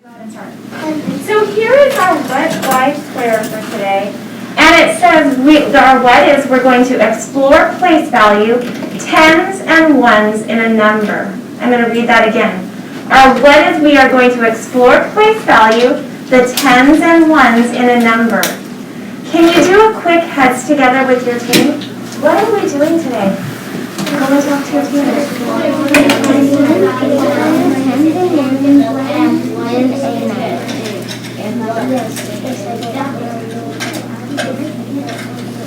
So here is our what y-square for today. And it says our what is we're going to explore place value, tens and ones in a number. I'm going to read that again. Our what is we are going to explore place value, the tens and ones in a number. Can you do a quick heads together with your team? What are we doing today? Go and talk to your team.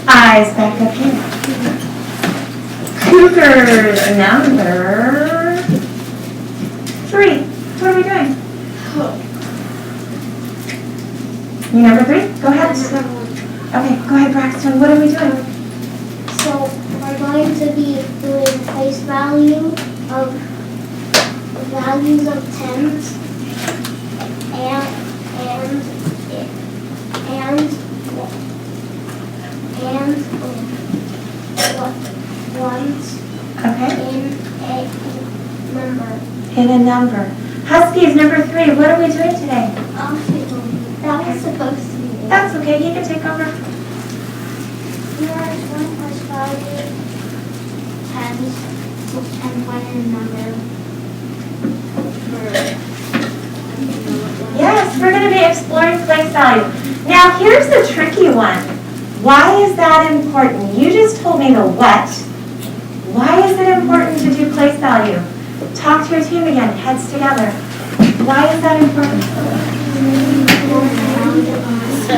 Eyes back up here. Cougar number 3. What are we doing? You number 3? Go ahead. Okay, go ahead, Braxton. What are we doing? So we're going to be doing place value of values of tens and ones. Okay. In a number. Huskies number 3. What are we doing today? That was supposed to be it. That's okay. You can take over. Here is one place value, tens, and one in a number. Yes, we're going to be exploring place value. Now, here's the tricky one. Why is that important? You just told me the what. Why is it important to do place value? Talk to your team again, heads together. Why is that important? So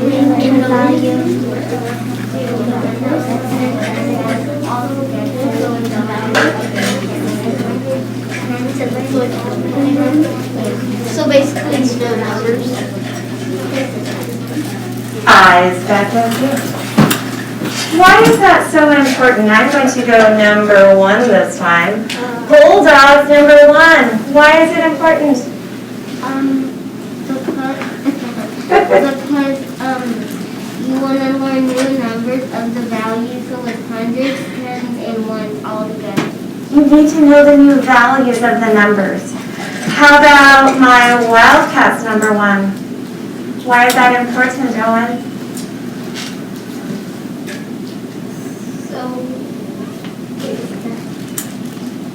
we can value so basically it's no numbers. Eyes back up here. Why is that so important? I'm going to go number 1 this time. Bulldogs number 1. Why is it important? Because you want to learn new numbers of the values, so with hundreds, tens, and ones all together. You need to know the new values of the numbers. How about my Wildcats number 1? Why is that important, Owen?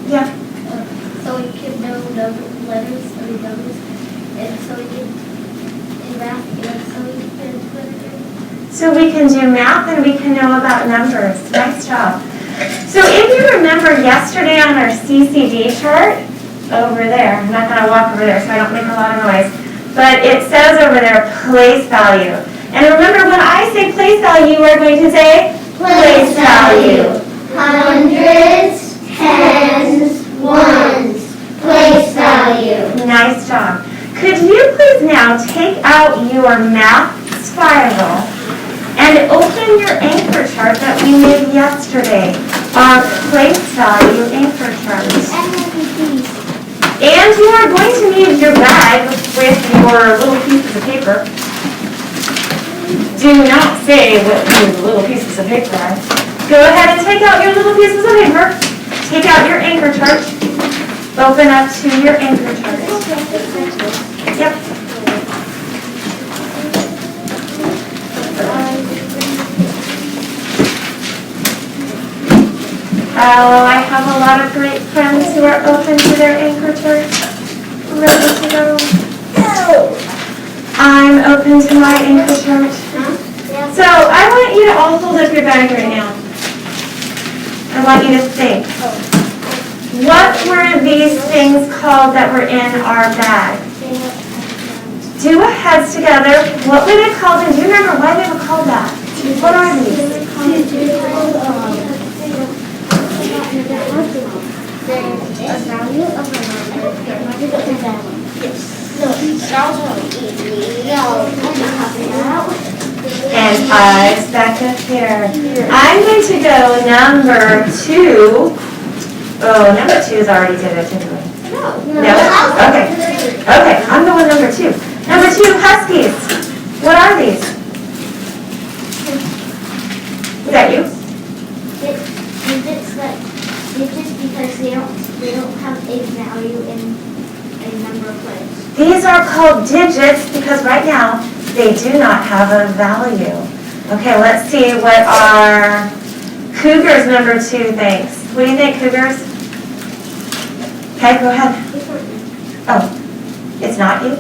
Yeah. So we can know the letters of the numbers, and so we can math, and so we can do math and we can know about numbers. Nice job. So if you remember yesterday on our CCD chart, over there, I'm not going to walk over there so I don't make a lot of noise, but it says over there place value. And remember when I say place value, you are going to say place value. Hundreds, tens, ones, place value. Nice job. Could you please now take out your math spiral and open your anchor chart that we made yesterday, our place value anchor chart. And you are going to need your bag with your little pieces of paper. Do not say what these little pieces of paper are. Go ahead and take out your little pieces of paper. Take out your anchor chart. Open up to your anchor chart. Yep. Oh, I have a lot of great friends who are open to their anchor charts. Ready to go. I'm open to my anchor chart. So I want you to all hold up your bag right now. I want you to think. What were these things called that were in our bag? Do a heads together. What were they called? And do you remember why they were called that? What are these? And eyes back up here. I'm going to go number 2. Oh, number 2's already did it, didn't we? No. Okay. Okay, I'm going number 2. Number 2, Huskies. What are these? Is that you? Digits because they don't have a value in a number place. These are called digits because right now they do not have a value. Okay, let's see what our Cougars number 2 thinks. What do you think, Cougars? Okay, go ahead. Oh, it's not you?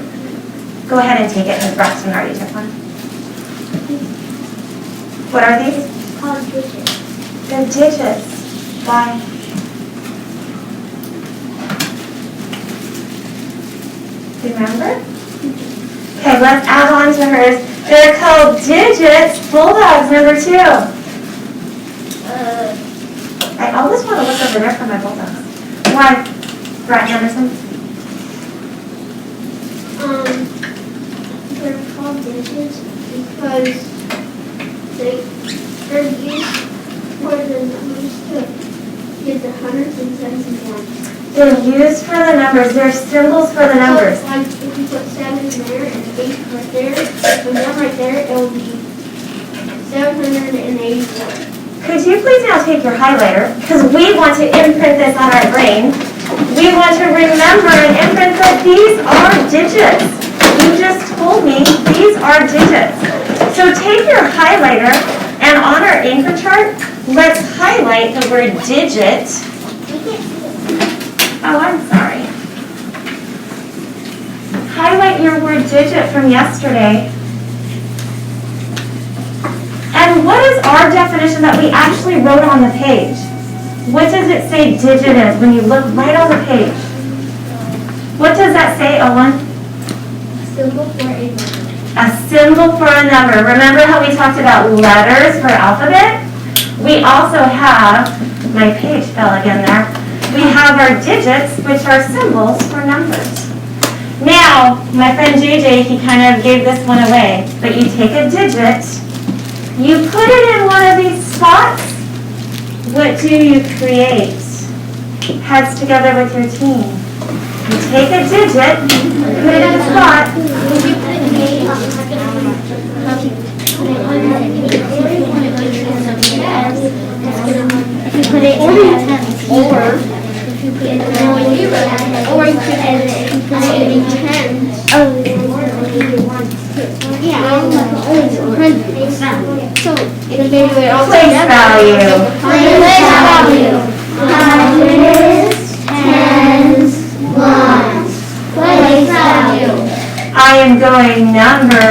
Go ahead and take it because Braxton already took one. What are these? It's called digits. They're digits. Why? Remember? Okay, let's add on to hers. They're called digits. Bulldogs number 2. I always want to look over there for my bulldogs. Why? Brett Anderson? They're called digits because they're used for the numbers to get the hundreds and tens and ones. They're used for the numbers. They're symbols for the numbers. So, like, if you put 7 there and 8 right there, and 1 right there, it will be 781. Could you please now take your highlighter, because we want to imprint this on our brain. We want to remember and imprint that these are digits. You just told me these are digits. So take your highlighter, and on our anchor chart, let's highlight the word digit. Oh, I'm sorry. Highlight your word digit from yesterday. And what is our definition that we actually wrote on the page? What does it say digit is when you look right on the page? What does that say, Owen? Symbol for a number. A symbol for a number. Remember how we talked about letters for alphabet? We also have, my page fell again there. We have our digits, which are symbols for numbers. Now, my friend JJ, he kind of gave this one away, but you take a digit, you put it in one of these spots, what do you create? Heads together with your team. You take a digit, put it in a spot. If you put it in tens, or if you put it in tens, so it can be also Place value. Place value. Hundreds, tens, ones. Place value. I am going number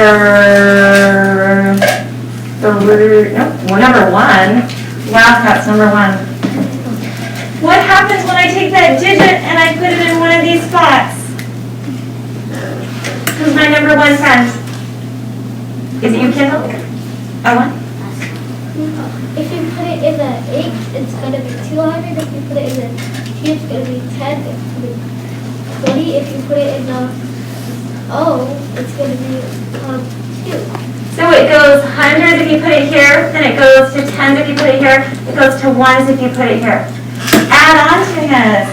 1. Wildcats number 1. What happens when I take that digit and I put it in one of these spots? Who's my number 1 friend? Is it you, Kendall? Owen? If you put it in the 8, it's going to be 200. If you put it in the 2, it's going to be 10. If you put it 20, if you put it in the O, it's going to be 2. So it goes hundreds if you put it here, then it goes to tens if you put it here, it goes to ones if you put it here. Add on to his.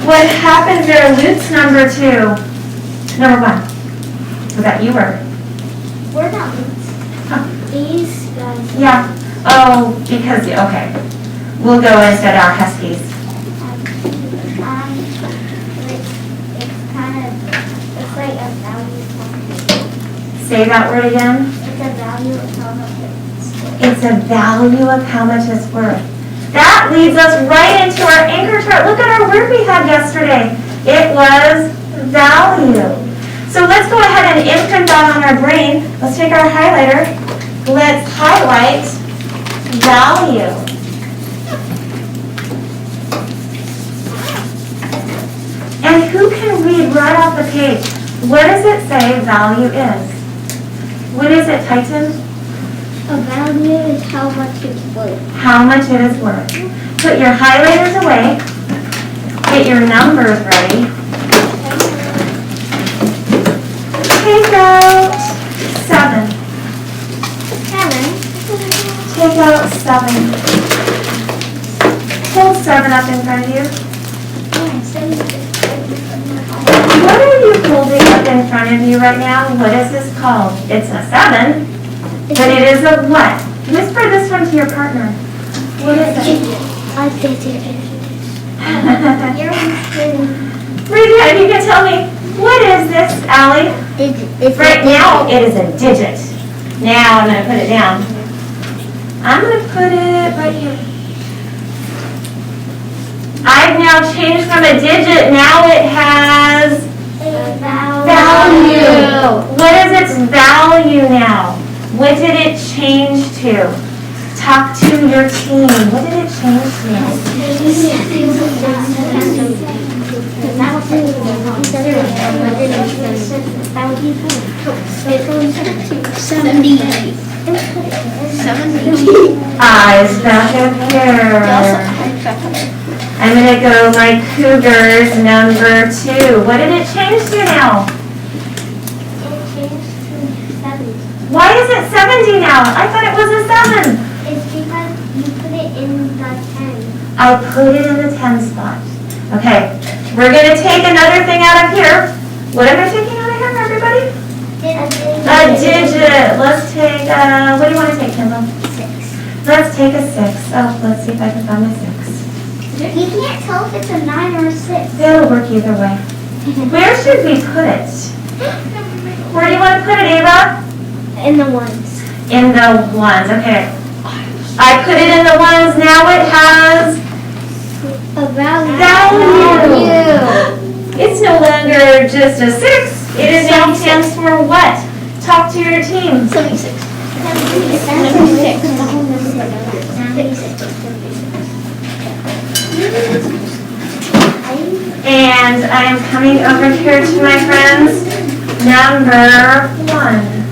What happens there, Luke's number 2? Number 1. Was that you or? We're not roots. Huh. These guys. Yeah. Oh, because, okay. We'll go instead our Huskies. It's kind of, it's like a value function. Say that word again. It's a value of how much it's worth. It's a value of how much it's worth. That leads us right into our anchor chart. Look at our word we had yesterday. It was value. So let's go ahead and imprint that on our brain. Let's take our highlighter. Let's highlight value. And who can read right off the page? What does it say value is? What is it, Titan? A value is how much it's worth. How much it is worth. Put your highlighters away. Get your numbers ready. Take out 7. 7. Take out 7. Hold 7 up in front of you. What are you holding up in front of you right now? What is this called? It's a 7, but it is a what? Whisper this one to your partner. What is it? A digit. You're whispering. Raise your hand, you can tell me. What is this, Allie? It's Right now, it is a digit. Now I'm gonna put it down. I'm gonna put it right here. I've now changed from a digit, now it has value. What is its value now? What did it change to? Talk to your team. What did it change to? Eyes back up here. I'm gonna go my Cougars number 2. What did it change to now? Why is it 70 now? I thought it was a 7. It's because you put it in the 10. I'll put it in the 10 spot. Okay, we're gonna take another thing out of here. What am I taking out of here, everybody? A digit. Let's take, what do you want to take, Kendall? 6. Let's take a 6. Oh, let's see if I can find my 6. You can't tell if it's a 9 or a 6. It'll work either way. Where should we put it? Where do you want to put it, Ava? In the ones. In the 1s, okay. I put it in the 1s, now it has A value. value. It's no longer just a 6. It is now stands for what? Talk to your team. 76. And I am coming over here to my friends. Number 1.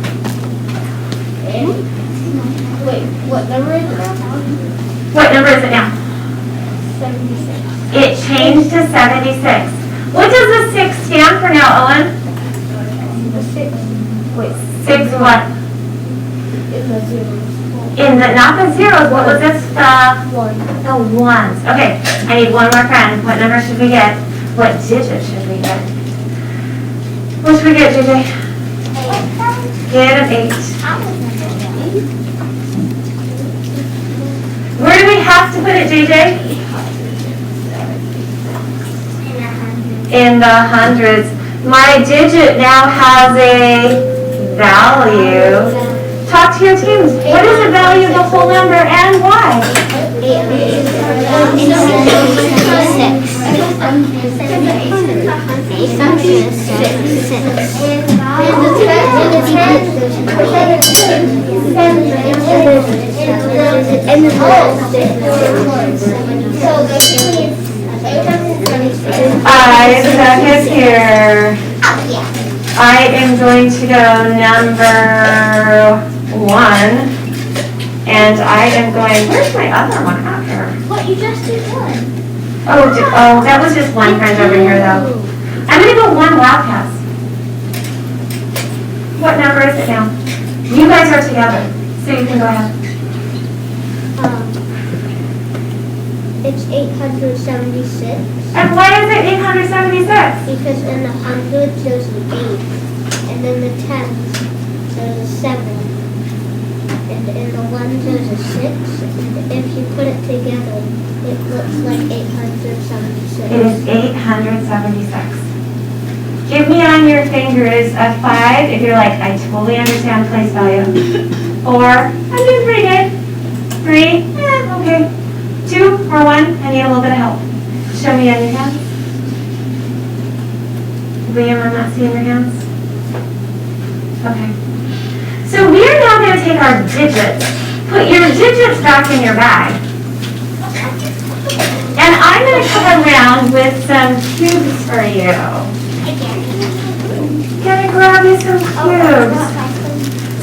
Wait, what number is it now? What number is it now? 76. It changed to 76. What does the 6 stand for now, Owen? The 6 Wait, 6 what? is a 0. Not the zeros, what was this? The 1. 1s. Okay, I need one more friend. What number should we get? What digit should we get? What should we get, JJ? Get an 8. Where do we have to put it, JJ? In the hundreds. My digit now has a value. Talk to your teams. What is the value of the whole number and why? I back here. I am going to go number 1. And I am going, where's my other one out here? What, you just did one? Oh, that was just one friend over here though. I'm gonna go 1 Wildcats. What number is it now? You guys are together, so you can go ahead. It's 876. And why is it 876? Because in the hundreds there's an 8, and in the tens there's a 7, and in the ones there's a 6. And if you put it together, it looks like 876. It is 876. Give me on your fingers a 5 if you're like, I totally understand place value. 4, I'm doing pretty good. 3, okay. 2 or 1, I need a little bit of help. Show me on your hands. Liam, I'm not seeing your hands. Okay. So we are now going to take our digits. Put your digits back in your bag. And I'm going to come around with some cubes for you. Gonna grab you some cubes.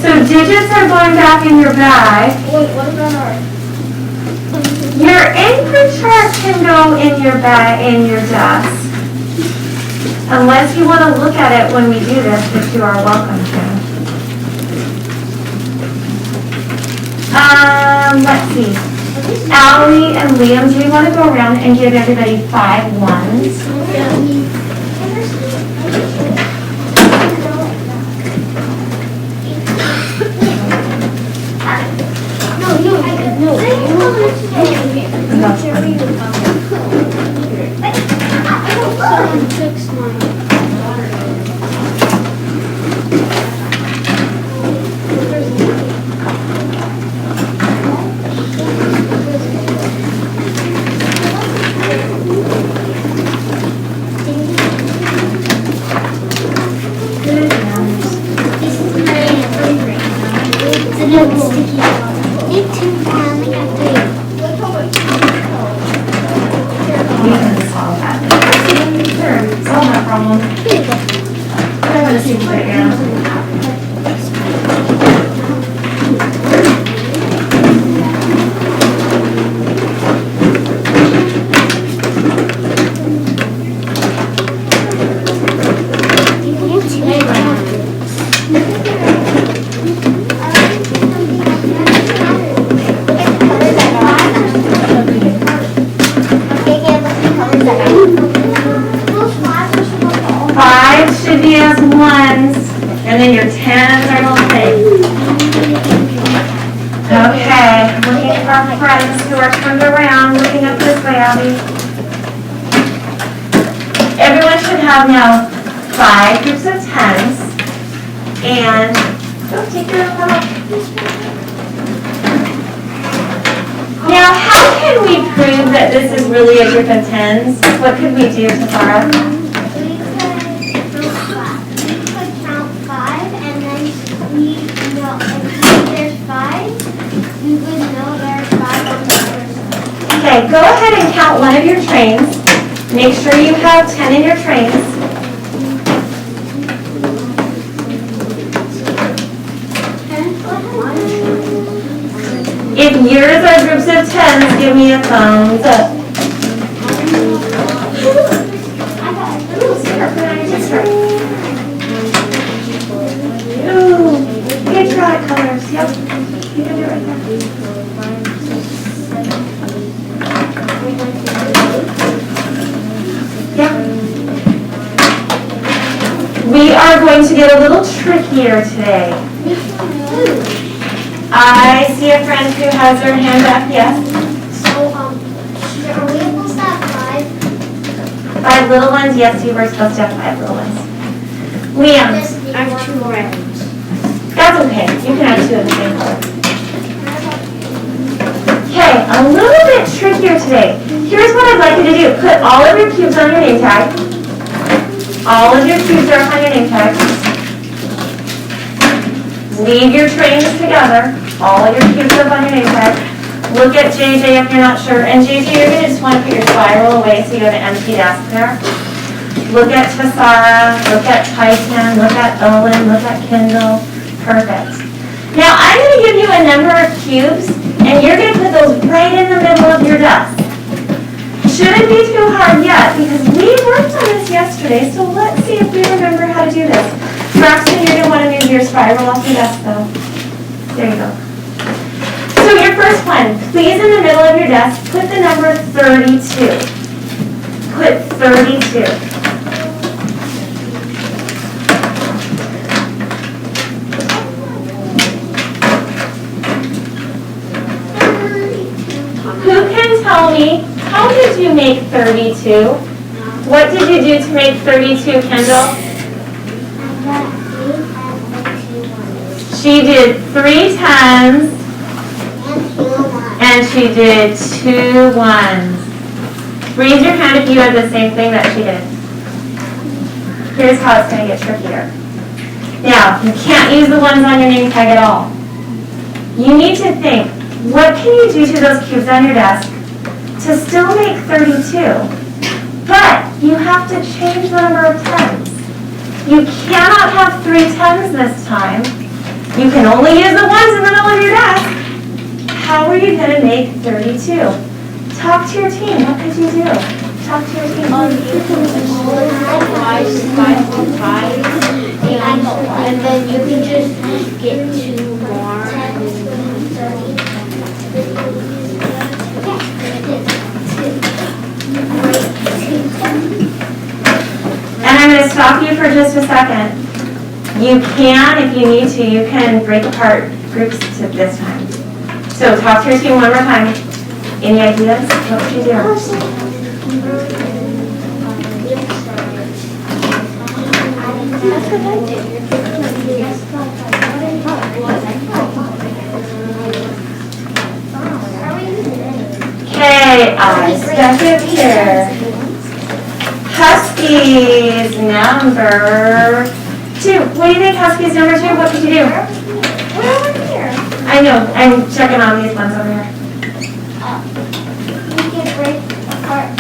So digits are going back in your bag. Wait, what about our... Your anchor chart can go in your bag, in your desk. Unless you want to look at it when we do this, which you are welcome to. Let's see. Allie and Liam, do you want to go around and give everybody 5 1s? Me too, Mom. I got 3. We can solve that. Sure, solve that problem. I'm gonna see what it is. Five should be as ones, and then your tens are little things. Okay, looking for our friends who are turned around, looking up this way, Abby. Everyone should have now 5 groups of tens, and go take your little. Now, how can we prove that this is really a group of tens? What could we do, Tafara? We could count 5, and then we know if there's 5, we would know there's 5 on the first. Okay, go ahead and count one of your trains. Make sure you have 10 in your trains. If yours are groups of 10s, give me a thumbs up. Ooh, patriotic colors, yep. You can do it right there. Yep. We are going to get a little trickier today. I see a friend who has their hand up, yes? So, are we supposed to have 5? 5 little ones, yes, you were supposed to have 5 little ones. Liam, I have 2 rounds. that's okay, you can have 2 of the same color. Okay, a little bit trickier today. Here's what I'd like you to do. Put all of your cubes on your name tag. All of your cubes are on your name tag. Leave your trains together. All of your cubes up on your name tag. Look at JJ if you're not sure. And JJ, you're going to just want to put your spiral away so you have an empty desk there. Look at Tassara. Look at Titan. Look at Owen. Look at Kendall. Perfect. Now, I'm going to give you a number of cubes, and you're going to put those right in the middle of your desk. Shouldn't be too hard yet, because we worked on this yesterday, so let's see if we remember how to do this. Braxton, you're going to want to move your spiral off your desk, though. There you go. So your first one, please in the middle of your desk, put the number 32. Put 32. Who can tell me, how did you make 32? What did you do to make 32, Kendall? She did 3 tens, and she did 2 ones. Raise your hand if you had the same thing that she did. Here's how it's going to get trickier. Now, you can't use the ones on your name tag at all. You need to think, what can you do to those cubes on your desk to still make 32? But you have to change the number of tens. You cannot have 3 tens this time. You can only use the ones in the middle of your desk. How are you going to make 32? Talk to your team. What could you do? Talk to your team. You can and then you can just get 2 more. And I'm going to stop you for just a second. You can, if you need to, you can break apart groups to this time. So talk to your team one more time. Any ideas? What would you do? That's what I did. Okay, I stuck it here. Huskies number 2. What do you think, Huskies number 2? What could you do? We're over here. I I know, I'm checking on these ones over here. We can break apart.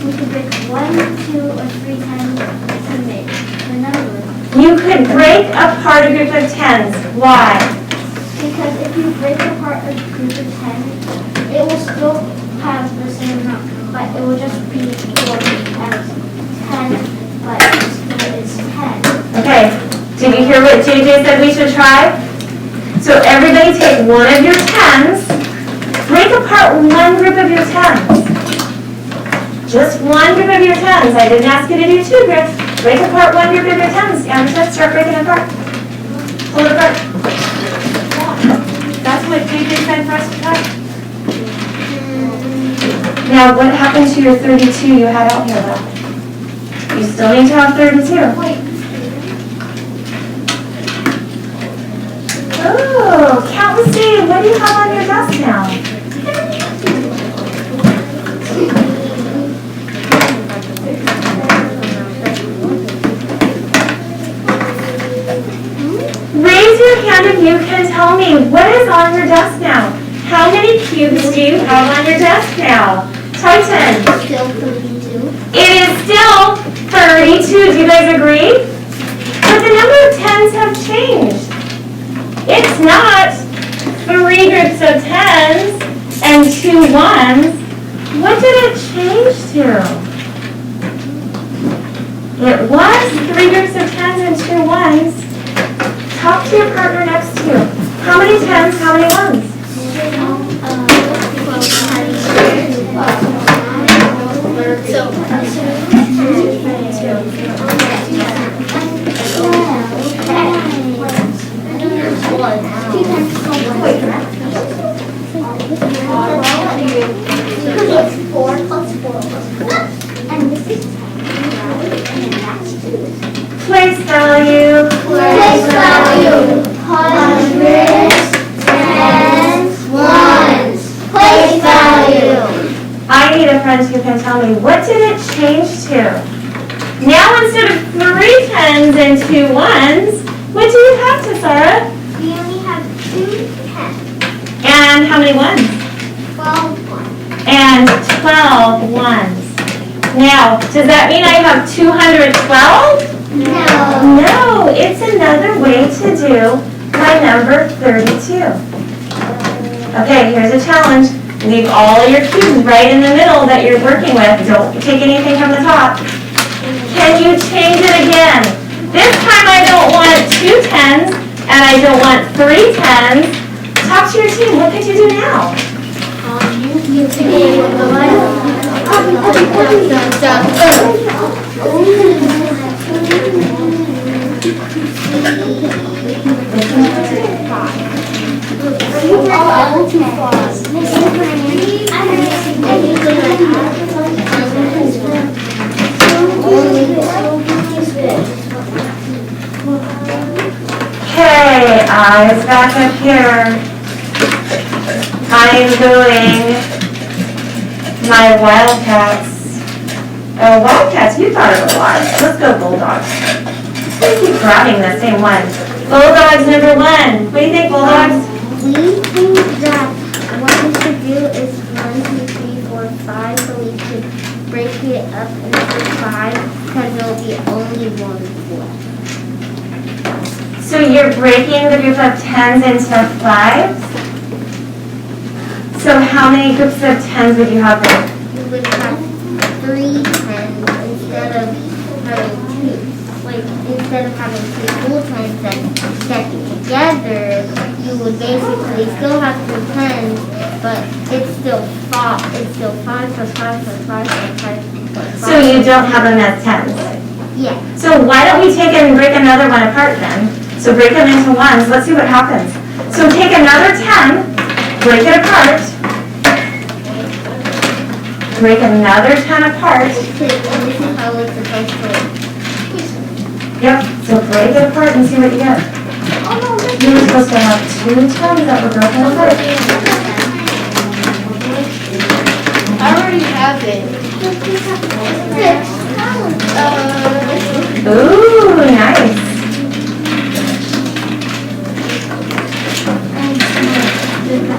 We can break 1, 2, or 3 times to make the number. You could break apart a group of tens. Why? Because if you break apart a group of 10, it will still have the same amount, but it will just be sorted as 10, but still is 10. Okay, did you hear what JJ said we should try? So everybody take one of your tens, break apart one group of your tens. Just one group of your tens. I didn't ask you to do 2 groups. Break apart one group of your tens. And just start breaking it apart. Pull it apart. That's what JJ said for us to try. Now, what happened to your 32 you had out here, though? You still need to have 32. Wait. Oh, count and see. What do you have on your desk now? Raise your hand if you can tell me what is on your desk now. How many cubes do you have on your desk now? Titan. Still 32. It is still 32. Do you guys agree? But the number of tens have changed. It's not 3 groups of tens and 2 ones. What did it change to? It was 3 groups of tens and 2 ones. Talk to your partner next to you. How many tens, how many ones? Place value. Place value. Hundreds, tens, ones. Place value. I need a friend who can tell me, what did it change to? Now instead of 3 tens and 2 ones, what do you have to, Sarah? We only have 2 tens. And how many ones? 12 ones. And 12 ones. Now, does that mean I have 212? No. No, it's another way to do my number 32. Okay, here's a challenge. Leave all your cubes right in the middle that you're working with. Don't take anything from the top. Can you change it again? This time I don't want 2 tens and I don't want 3 tens. Talk to your team. What could you do now? Okay, eyes back up here. I'm doing my Wildcats. Oh, Wildcats, you thought it was large. Let's go Bulldogs. We keep grabbing the same one. Bulldogs number 1. What do you think, Bulldogs? We think that what we should do is 1, 2, 3, 4, 5, so we should break it up into 5 because there will be only 1 left. So you're breaking the group of 10s into 5s? So how many groups of 10s would you have then? We would have 3 tens instead of having 2. Like, instead of having 2 full tens that stacking together, you would basically still have 2 tens, but it's still 5. It's still 5 plus 5 plus 5 plus 5 plus 5. So you don't have them as 10s? Yeah. So why don't we take it and break another one apart then? So break them into 1s. Let's see what happens. So take another 10, break it apart. Break another 10 apart. This is how it's supposed to work. Yep, so break it apart and see what you get. You were supposed to have 2 10s that were broken apart. I already have it. Ooh, nice. What's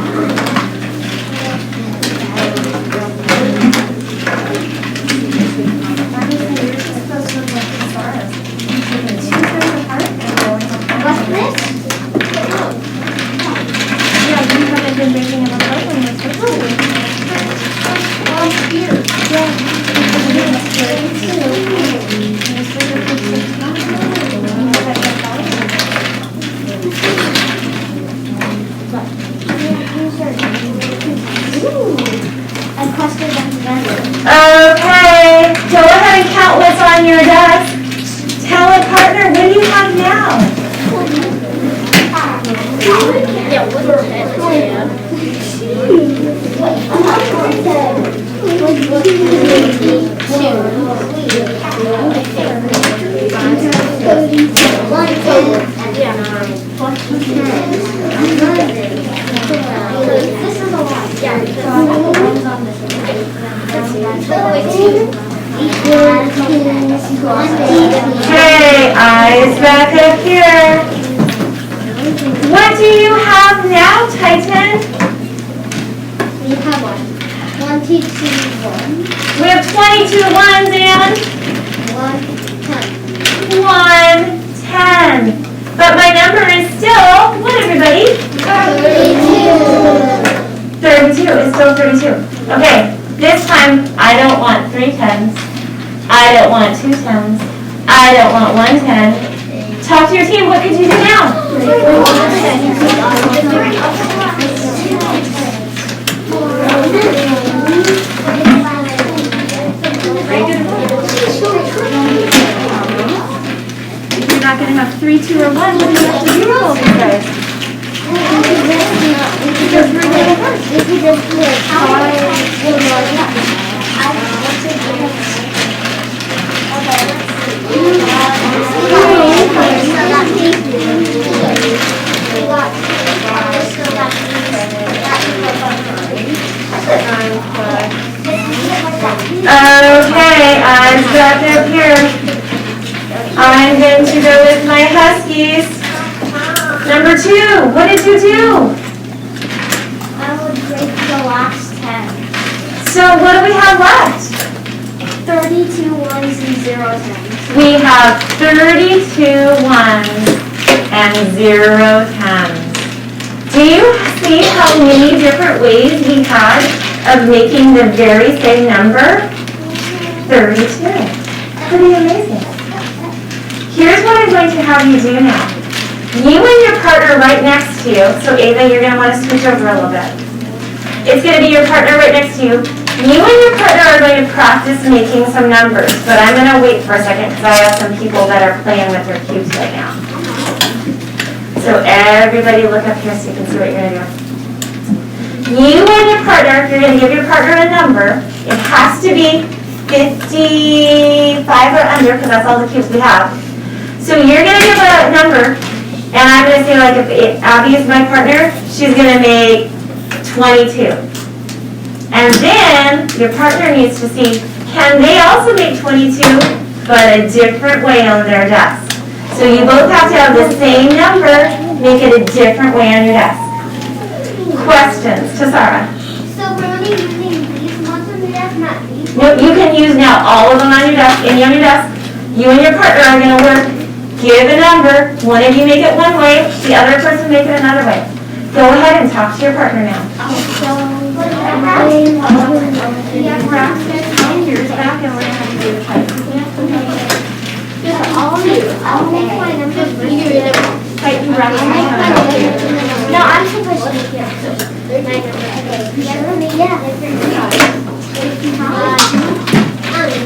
this? Yeah, you haven't been making them apart when you're supposed to. I clustered them together. Okay, go ahead and count what's on your desk. Tell a partner, what do you have now? Yeah, what are This is a lot. Okay, eyes back up here. What do you have now, Titan? We have one. 1, 2, 1. We have 22 ones and 110. But my number is still, what everybody? 32 is still 32. Okay, this time I don't want 3 10s. I don't want 2 10s. I don't want 1 10. Talk to your team, what could you do now? If you're not going to have 3, 2, or 1, what do you have to do with all these guys? Okay, I'm back up here. I'm going to go with my Huskies. Number 2, what did you do? I would break the last 10. So what do we have left? 32 ones and 0 10s. We have 32 ones and 0 10s. Do you see how many different ways we had of making the very same number? 32. Pretty amazing. Here's what I'm going to have you do now. You and your partner right next to you, so Ava, you're going to want to switch over a little bit. It's going to be your partner right next to you. You and your partner are going to practice making some numbers, but I'm going to wait for a second because I have some people that are playing with their cubes right now. So everybody look up here so you can see what you're going to do. You and your partner, you're going to give your partner a number. It has to be 55 or under because that's all the cubes we have. So you're going to give a number, and I'm going to say, like, if Abby is my partner, she's going to make 22. And then your partner needs to see, can they also make 22, but a different way on their desk? So you both have to have the same number, make it a different way on your desk. Questions to Sarah? So we're only using these ones on the desk, not these? No, you can use now all of them on your desk, any on your desk. You and your partner are going to work, give a number, one of you make it one way, the other person make it another way. Go ahead and talk to your partner now. Yours back and we're going to have to do the type. I'll make my number Tighten your breath. No, I'm supposed to make it. My number. Yeah.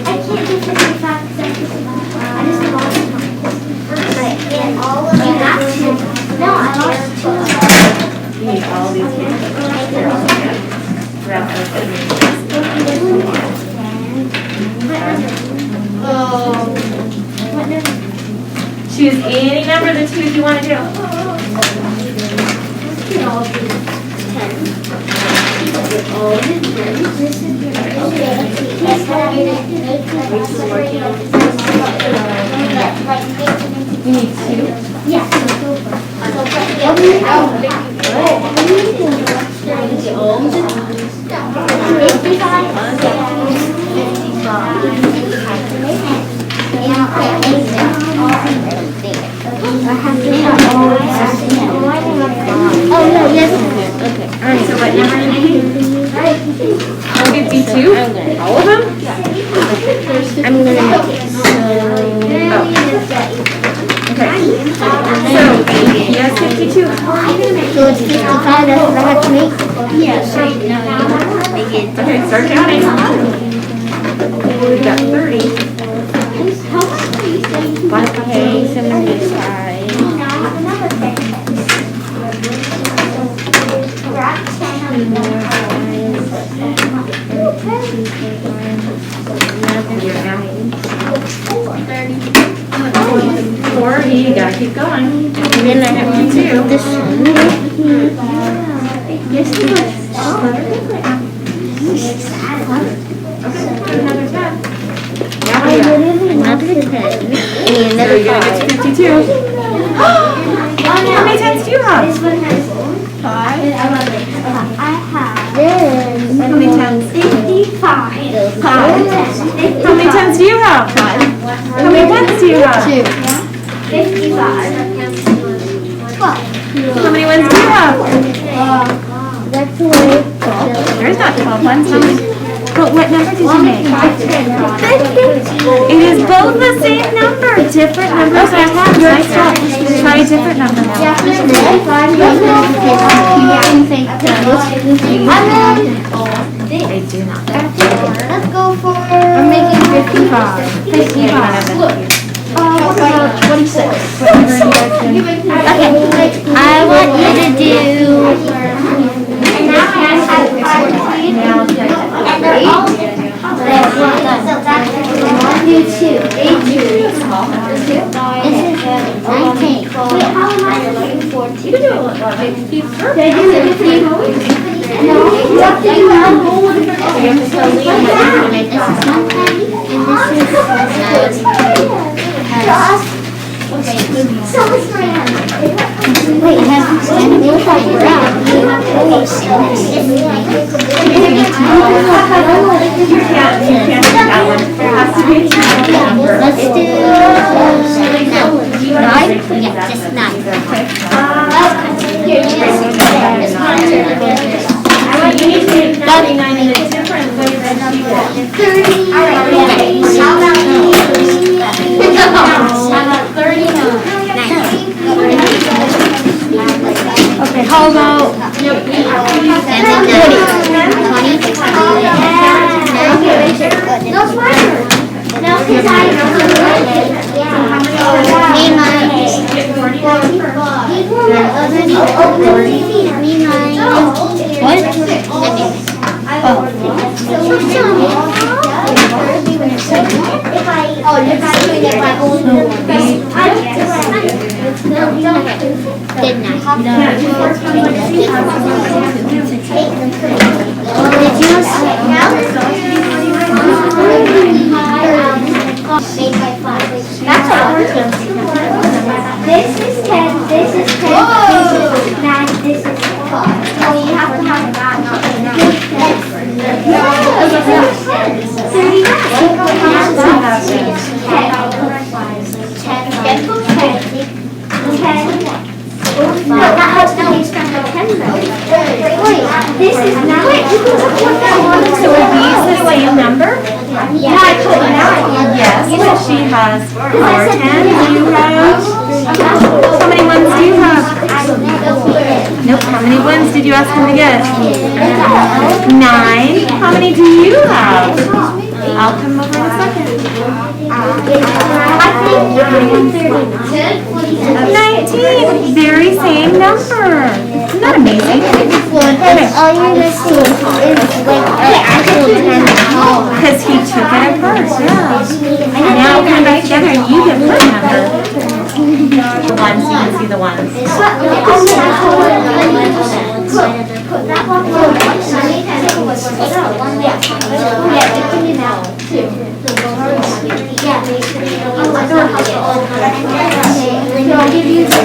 I can't do 55 because I just lost mine. You have to. No, I lost 2. You need all these hands. They're all together. Grab What number? Choose any number of the twos you want to do. You need 2. Yes. Oh, no, yes. Okay. So what number do you need? 52? All of them? I'm gonna make it. Okay. So, yes, 52. So it's 55, that's what I have to make? Yeah, so Okay, start counting. We got 30. Okay, 75. Forty, you gotta keep going. And then I have to do this one. Yes, Okay, another 10. Now we got. Another 10. And So another you're gonna get to 5. 52. How many tens do you have? I have How many tens? 55. How many tens do you have? How many ones do you have? 55. How many ones do you have? That's the way. There's not 12 ones. How many? But what number did you make? It is both the same number. Different numbers are half. Nice job. Try a different number now. They do not. Let's go for. I'm making 55. 55. What about 26? Okay, I want you to do. And now I have 14. And they're all different. So that's 1, 2, 8, 2. This is 19. Wait, how am I looking 14? You can do it like 50. Did I do 50? No. What do you have? You have to tell Liam what you're gonna make This is 1 and this is wait, it has and it looks like brown. You can't do that one. There has to be a number. Let's do 9. Yeah, just 9. You need to make 99 in a different way than she did. 30. How about 39? Okay, how about 20? 20? No, no, because I me mine. Me mine. What? Did not. Did you That's all. This is 10, this is 10, this is 9, this is 12. So you have to have that, not 10. That has to be spent on 10 though. Wait, this is 9. So are these the same number? Yeah, I put 9. Yes, but she has 4 tens. You have? How many ones do you have? Nope. How many ones did you ask him to get? 9. How many do you have? I'll come over in a second. 19. Very same number. Isn't that amazing? All you're going to see is like the actual 10 Because he took it at first, yeah. And now come back together and you get her number. The ones, you can see the ones. Put that one on. I'll give you the